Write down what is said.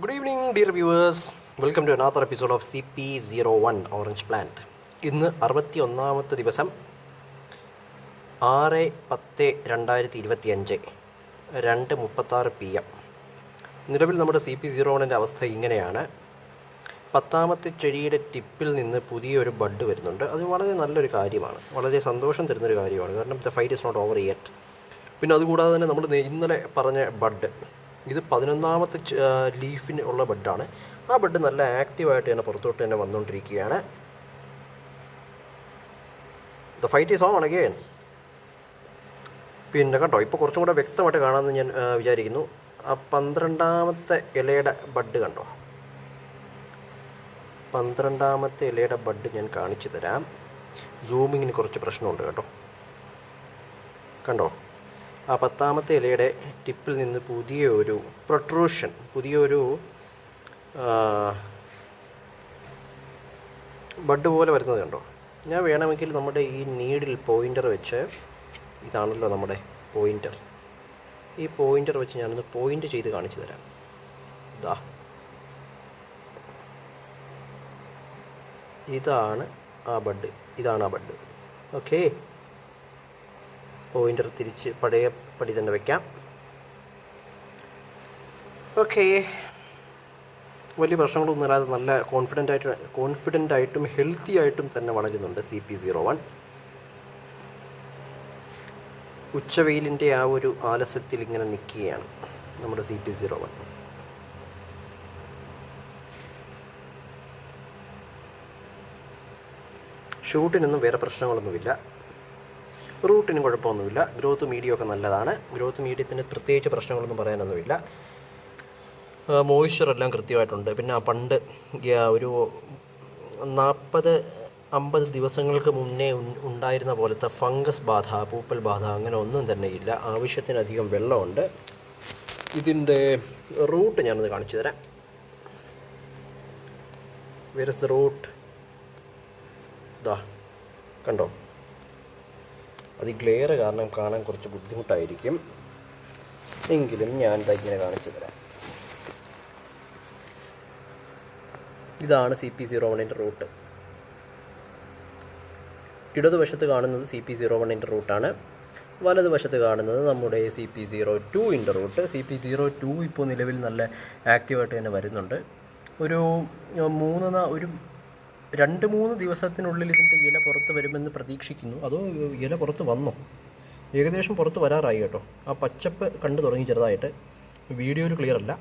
Good evening, dear viewers. Welcome to another episode of CP01 Orange Plant. ഇന്ന് 61ാമത്തെ ദിവസം 6/10/2025 2:36 PM. നിലവിൽ നമ്മുടെ CP01ൻ്റെ അവസ്ഥ ഇങ്ങനെയാണ്. 10ാമത്തെ ചെടിയുടെ ടിപ്പിൽ നിന്ന് പുതിയൊരു ബഡ് വരുന്നുണ്ട്. അത് വളരെ നല്ലൊരു കാര്യമാണ്, വളരെ സന്തോഷം തരുന്നൊരു കാര്യമാണ്. കാരണം the fight is not over yet. പിന്നെ അതുകൂടാതെ തന്നെ നമ്മൾ ഇന്നലെ പറഞ്ഞ ബഡ്, ഇത് 11ാമത്തെ ലീഫിന് ഉള്ള ബഡാണ്. ആ ബഡ് നല്ല ആക്റ്റീവായിട്ട് തന്നെ പുറത്തോട്ട് തന്നെ വന്നുകൊണ്ടിരിക്കുകയാണ്. The fight is on again. പിന്നെ കണ്ടോ, ഇപ്പോൾ കുറച്ചും കൂടെ വ്യക്തമായിട്ട് കാണാമെന്ന് ഞാൻ വിചാരിക്കുന്നു. ആ 12ാമത്തെ ഇലയുടെ ബഡ് കണ്ടോ, 12ാമത്തെ ഇലയുടെ ബഡ് ഞാൻ കാണിച്ചു തരാം. സൂമിങ്ങിന് കുറച്ച് പ്രശ്നമുണ്ട് കേട്ടോ. കണ്ടോ, ആ 10ാമത്തെ ഇലയുടെ ടിപ്പിൽ നിന്ന് പുതിയൊരു പ്രൊട്രൂഷൻ, പുതിയൊരു ബഡ് പോലെ വരുന്നത് കണ്ടോ. ഞാൻ വേണമെങ്കിൽ നമ്മുടെ ഈ നീഡിൽ പോയിൻ്റർ വെച്ച്, ഇതാണല്ലോ നമ്മുടെ പോയിൻ്റർ, ഈ പോയിൻ്റർ വെച്ച് ഞാനൊന്ന് പോയിൻ്റ് ചെയ്ത് കാണിച്ചു തരാം. ഇതാണ് ആ ബഡ്, ഇതാണ് ആ ബഡ്. ഓക്കെ, പോയിൻ്റർ തിരിച്ച് പഴയ പടി തന്നെ വയ്ക്കാം. ഓക്കെ, വലിയ പ്രശ്നങ്ങളൊന്നും ഇല്ലാതെ നല്ല കോൺഫിഡൻ്റ് ആയിട്ടും ഹെൽത്തി ആയിട്ടും തന്നെ വളരുന്നുണ്ട് CP01. ഉച്ചവെയിലിൻ്റെ ആ ഒരു ആലസ്യത്തിൽ ഇങ്ങനെ നിൽക്കുകയാണ് നമ്മുടെ CP01. ഷൂട്ടിനൊന്നും വേറെ പ്രശ്നങ്ങളൊന്നുമില്ല, റൂട്ടിനും കുഴപ്പമൊന്നുമില്ല. ഗ്രോത്ത് മീഡിയമൊക്കെ നല്ലതാണ്. ഗ്രോത്ത് മീഡിയത്തിന് പ്രത്യേകിച്ച് പ്രശ്നങ്ങളൊന്നും പറയാനൊന്നുമില്ല. മോയ്സ്ചറെല്ലാം കൃത്യമായിട്ടുണ്ട്. പിന്നെ പണ്ട് ഒരു 40-50 ദിവസങ്ങൾക്ക് മുന്നേ ഉണ്ടായിരുന്ന പോലത്തെ ഫംഗസ് ബാധ, പൂപ്പൽ ബാധ അങ്ങനെ ഒന്നും തന്നെ ഇല്ല. ആവശ്യത്തിനധികം വെള്ളമുണ്ട്. ഇതിൻ്റെ റൂട്ട് ഞാനൊന്ന് കാണിച്ചു തരാം. Where is the route? കണ്ടോ, അത് ഈ ഗ്ലെയർ കാരണം കാണാൻ കുറച്ച് ബുദ്ധിമുട്ടായിരിക്കും, എങ്കിലും ഞാൻ ഇങ്ങനെ കാണിച്ചു തരാം. ഇതാണ് CP01ൻ്റെ റൂട്ട്. ഇടതുവശത്ത് കാണുന്നത് CP01ൻ്റെ റൂട്ടാണ്. വലതുവശത്ത് കാണുന്നത് നമ്മുടെ CP02ൻ്റെ റൂട്ട്. CP02 ഇപ്പോൾ നിലവിൽ നല്ല ആക്റ്റീവായിട്ട് തന്നെ വരുന്നുണ്ട്. ഒരു 2-3 ദിവസത്തിനുള്ളിൽ ഇതിൻ്റെ ഇല പുറത്ത് വരുമെന്ന് പ്രതീക്ഷിക്കുന്നു. അതോ ഇല പുറത്ത് വന്നോ? ഏകദേശം പുറത്ത് വരാറായി കേട്ടോ. ആ പച്ചപ്പ് കണ്ടു തുടങ്ങി ചെറുതായിട്ട്. വീഡിയോയിൽ ക്ലിയർ അല്ല.